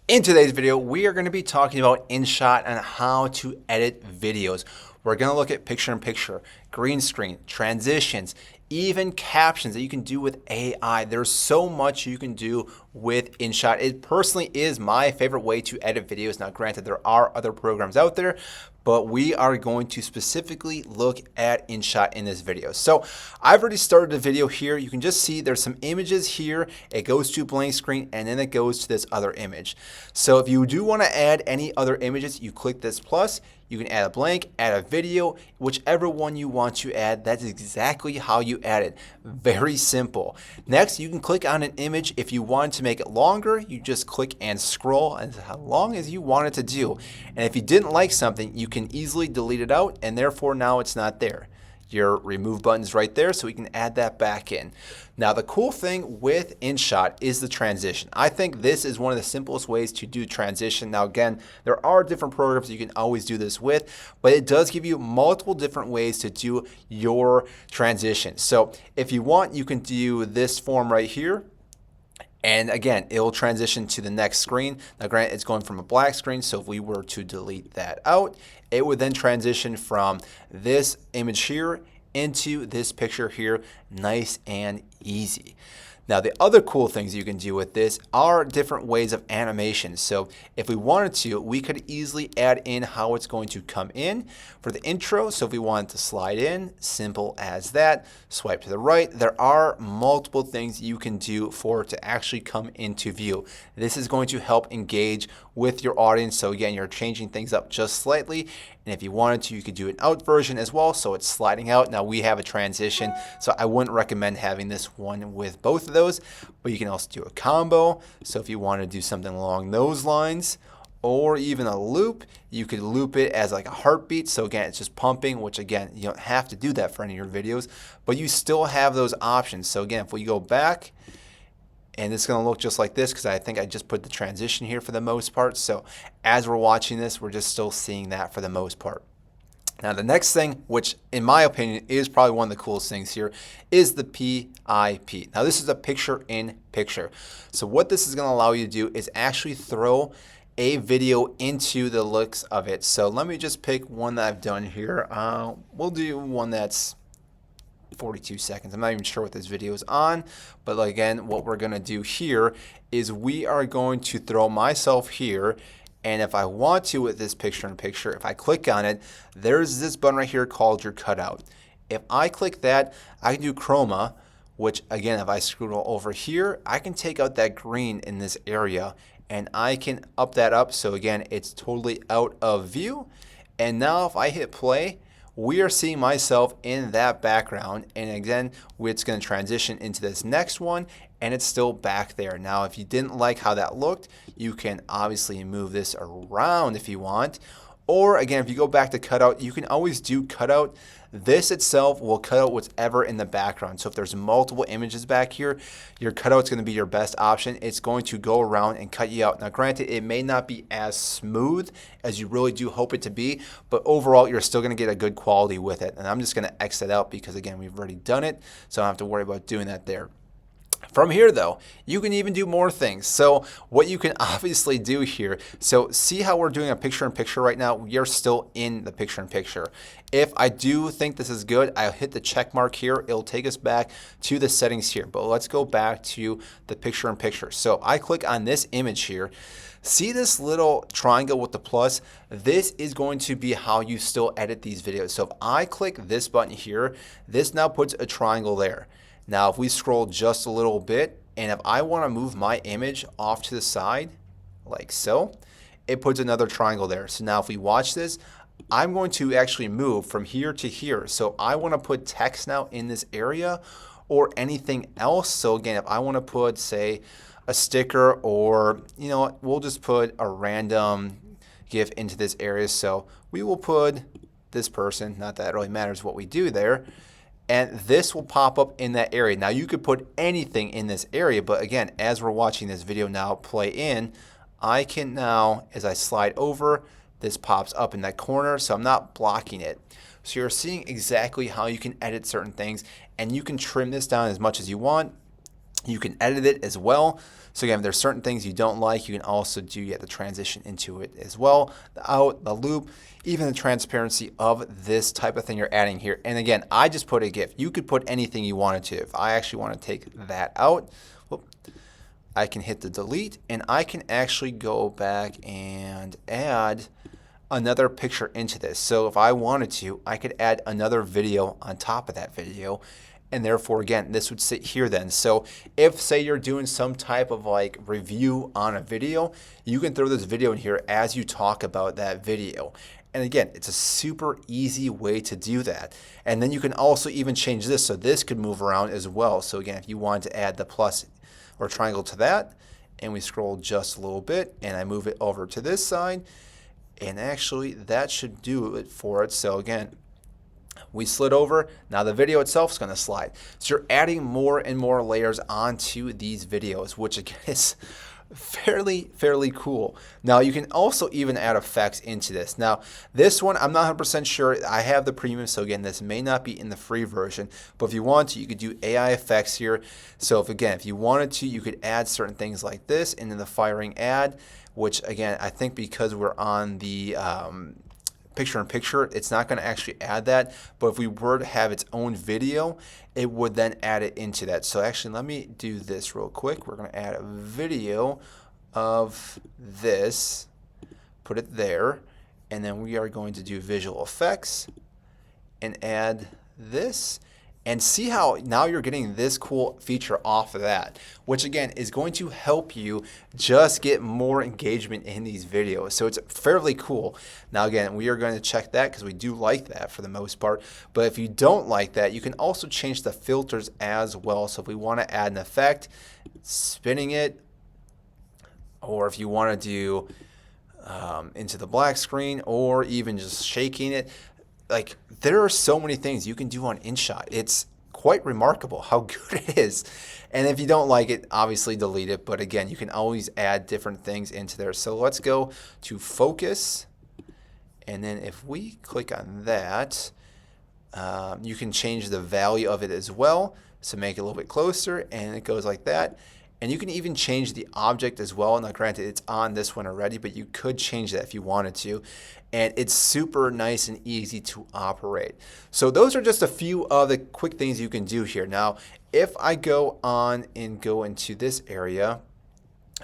In today's video, we are going to be talking about Inshot and how to edit videos. We're going to look at picture-in-picture, green screen, transitions, even captions that you can do with AI. There's so much you can do with Inshot. It personally is my favorite way to edit videos. Now, granted, there are other programs out there, but we are going to specifically look at Inshot in this video. So I've already started the video here. You can just see there's some images here. It goes to blank screen and then it goes to this other image. So if you do want to add any other images, you click this plus. You can add a blank, add a video, whichever one you want to add. That's exactly how you add it. Very simple. Next, you can click on an image. If you want to make it longer, you just click and scroll as long as you want it to do. And if you didn't like something, you can easily delete it out, and therefore now it's not there. Your remove button is right there, so we can add that back in. Now, the cool thing with Inshot is the transition. I think this is one of the simplest ways to do transition. Now, again, there are different programs you can always do this with, but it does give you multiple different ways to do your transition. So if you want, you can do this form right here. And again, it will transition to the next screen. Now, granted, it's going from a black screen, so if we were to delete that out, it would then transition from this image here into this picture here, nice and easy. Now, the other cool things you can do with this are different ways of animation. So if we wanted to, we could easily add in how it's going to come in for the intro. So if we wanted to slide in, simple as that, swipe to the right. There are multiple things you can do for it to actually come into view. This is going to help engage with your audience. So again, you're changing things up just slightly. And if you wanted to, you could do an out version as well. So it's sliding out. Now we have a transition. So I wouldn't recommend having this one with both of those, but you can also do a combo. So if you want to do something along those lines, or even a loop, you could loop it as like a heartbeat. So again, it's just pumping, which again, you don't have to do that for any of your videos, but you still have those options. So again, if we go back, and it's going to look just like this because I think I just put the transition here for the most part. So as we're watching this, we're just still seeing that for the most part. Now, the next thing, which in my opinion is probably one of the coolest things here, is the PIP. Now, this is a picture-in-picture. So what this is going to allow you to do is actually throw a video into the looks of it. So let me just pick one that I've done here. We'll do one that's 42 seconds. I'm not even sure what this video is on, but again, what we're going to do here is we are going to throw myself here. And if I want to with this picture-in-picture, if I click on it, there's this button right here called your cutout. If I click that, I can do chroma, which again, if I scroll over here, I can take out that green in this area and I can up that up. So again, it's totally out of view. And now if I hit play, we are seeing myself in that background, and again, it's going to transition into this next one, and it's still back there. Now, if you didn't like how that looked, you can obviously move this around if you want. Or again, if you go back to cutout, you can always do cutout. This itself will cut out whatever in the background. So if there's multiple images back here, your cutout's going to be your best option. It's going to go around and cut you out. Now, granted, it may not be as smooth as you really do hope it to be, but overall, you're still going to get a good quality with it. And I'm just going to exit out because, again, we've already done it, so I don't have to worry about doing that there. From here, though, you can even do more things. So what you can obviously do here, so see how we're doing a picture-in-picture right now? We are still in the picture-in-picture. If I do think this is good, I'll hit the check mark here. It'll take us back to the settings here. But let's go back to the picture-in-picture. So I click on this image here. See this little triangle with the plus? This is going to be how you still edit these videos. So if I click this button here, this now puts a triangle there. Now, if we scroll just a little bit, and if I want to move my image off to the side, like so, it puts another triangle there. So now if we watch this, I'm going to actually move from here to here. So I want to put text now in this area or anything else. So again, if I want to put, say, a sticker, or, you know what, we'll just put a random GIF into this area. So we will put this person, not that it really matters what we do there. And this will pop up in that area. Now, you could put anything in this area, but again, as we're watching this video now play in, I can now, as I slide over, this pops up in that corner, so I'm not blocking it. So you're seeing exactly how you can edit certain things, and you can trim this down as much as you want. You can edit it as well. So again, if there's certain things you don't like, you can also do the transition into it as well. The out, the loop, even the transparency of this type of thing you're adding here. And again, I just put a GIF. You could put anything you wanted to. If I actually want to take that out, I can hit the delete, and I can actually go back and add another picture into this. So if I wanted to, I could add another video on top of that video, and therefore again, this would sit here then. So if, say, you're doing some type of like review on a video, you can throw this video in here as you talk about that video. And again, it's a super easy way to do that. And then you can also even change this, so this could move around as well. So again, if you wanted to add the plus or triangle to that, and we scroll just a little bit, and I move it over to this side, and actually that should do it for it. So again, we slid over. Now the video itself is going to slide. So you're adding more and more layers onto these videos, which again is fairly cool. Now you can also even add effects into this. Now this one, I'm not 100% sure. I have the premium, so again, this may not be in the free version, but if you want to, you could do AI effects here. So if you wanted to, you could add certain things like this into the firing ad, which again, I think because we're on the picture-in-picture, it's not going to actually add that. But if we were to have its own video, it would then add it into that. So actually, let me do this real quick. We're going to add a video of this, put it there, and then we are going to do visual effects and add this. And see how now you're getting this cool feature off of that, which again is going to help you just get more engagement in these videos. So it's fairly cool. Now again, we are going to check that because we do like that for the most part. But if you don't like that, you can also change the filters as well. So if we want to add an effect, spinning it, or if you want to do into the black screen, or even just shaking it. Like, there are so many things you can do on Inshot. It's quite remarkable how good it is. And if you don't like it, obviously delete it. But again, you can always add different things into there. So let's go to focus. And then if we click on that, you can change the value of it as well. So make it a little bit closer, and it goes like that. And you can even change the object as well. Now granted, it's on this one already, but you could change that if you wanted to. And it's super nice and easy to operate. So those are just a few of the quick things you can do here. Now, if I go on and go into this area,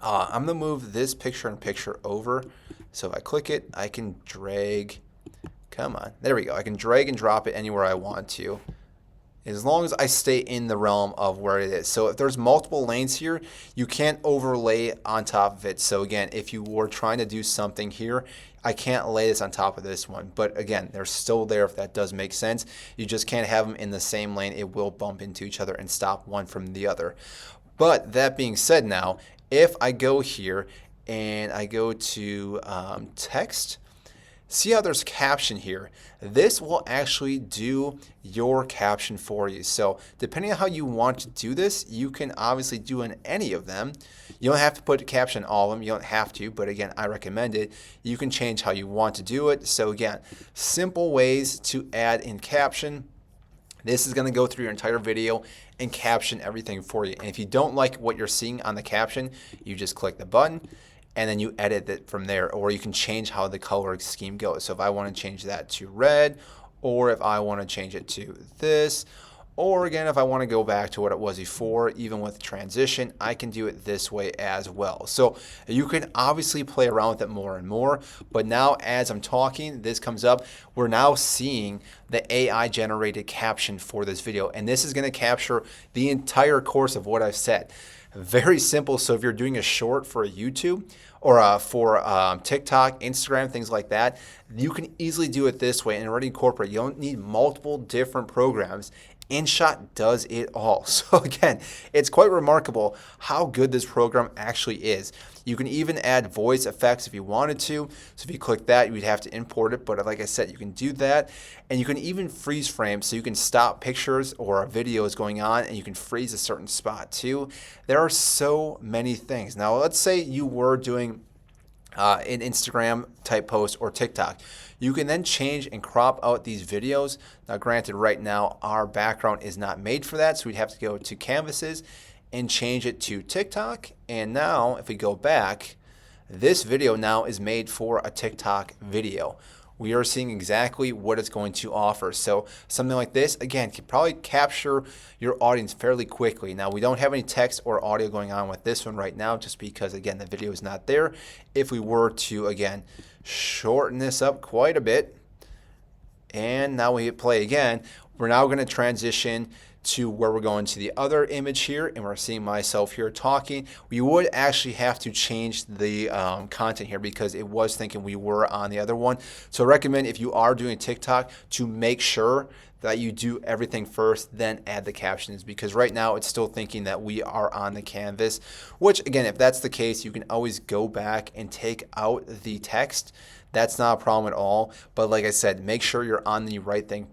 I'm going to move this picture-in-picture over. So if I click it, I can drag, come on, there we go. I can drag and drop it anywhere I want to, as long as I stay in the realm of where it is. So if there's multiple lanes here, you can't overlay on top of it. So again, if you were trying to do something here, I can't lay this on top of this one. But again, they're still there if that does make sense. You just can't have them in the same lane. It will bump into each other and stop one from the other. But that being said, now, if I go here and I go to text, see how there's caption here. This will actually do your caption for you. So depending on how you want to do this, you can obviously do in any of them. You don't have to put a caption on all of them. You don't have to, but again, I recommend it. You can change how you want to do it. So again, simple ways to add in caption. This is going to go through your entire video and caption everything for you. And if you don't like what you're seeing on the caption, you just click the button, and then you edit it from there, or you can change how the color scheme goes. So if I want to change that to red, or if I want to change it to this, or again, if I want to go back to what it was before, even with transition, I can do it this way as well. So you can obviously play around with it more and more, but now as I'm talking, this comes up, we're now seeing the AI generated caption for this video, and this is going to capture the entire course of what I've said. Very simple. So if you're doing a short for a YouTube or for TikTok, Instagram, things like that, you can easily do it this way and already incorporate. You don't need multiple different programs. Inshot does it all. So again, it's quite remarkable how good this program actually is. You can even add voice effects if you wanted to. So if you click that, you'd have to import it. But like I said, you can do that. And you can even freeze frame, so you can stop pictures or videos going on, and you can freeze a certain spot too. There are so many things. Now, let's say you were doing an Instagram type post or TikTok. You can then change and crop out these videos. Now granted, right now our background is not made for that, so we'd have to go to canvases and change it to TikTok. And now if we go back, this video now is made for a TikTok video. We are seeing exactly what it's going to offer. So something like this, again, can probably capture your audience fairly quickly. Now, we don't have any text or audio going on with this one right now, just because, again, the video is not there. If we were to, again, shorten this up quite a bit, and now we hit play again, we're now going to transition to where we're going to the other image here, and we're seeing myself here talking. We would actually have to change the content here because it was thinking we were on the other one. So I recommend if you are doing TikTok to make sure that you do everything first, then add the captions, because right now it's still thinking that we are on the canvas, which again, if that's the case, you can always go back and take out the text. That's not a problem at all. But like I said, make sure you're on the right thing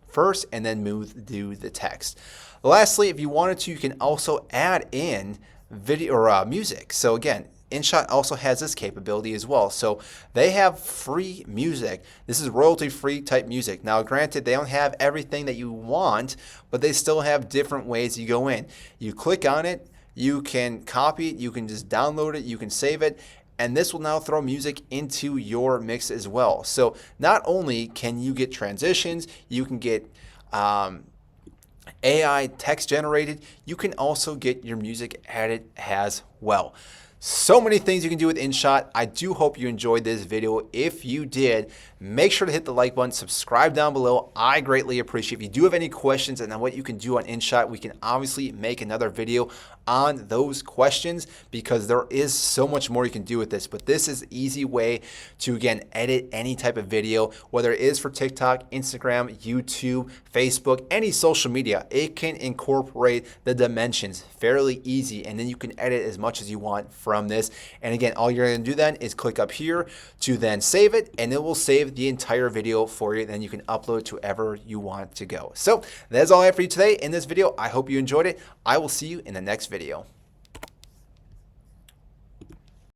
first and then do the text. Lastly, if you wanted to, you can also add in video or music. So again, Inshot also has this capability as well. So they have free music. This is royalty-free type music. Now, granted, they don't have everything that you want, but they still have different ways you go in. You click on it, you can copy it, you can just download it, you can save it, and this will now throw music into your mix as well. So not only can you get transitions, you can get AI text generated, you can also get your music added as well. So many things you can do with Inshot. I do hope you enjoyed this video. If you did, make sure to hit the like button, subscribe down below. I greatly appreciate it. If you do have any questions on what you can do on Inshot, we can obviously make another video on those questions because there is so much more you can do with this. But this is an easy way to, again, edit any type of video, whether it is for TikTok, Instagram, YouTube, Facebook, any social media. It can incorporate the dimensions fairly easy, and then you can edit as much as you want from this. And again, all you're going to do then is click up here to then save it, and it will save the entire video for you. Then you can upload to wherever you want to go. So that's all I have for you today in this video. I hope you enjoyed it. I will see you in the next video.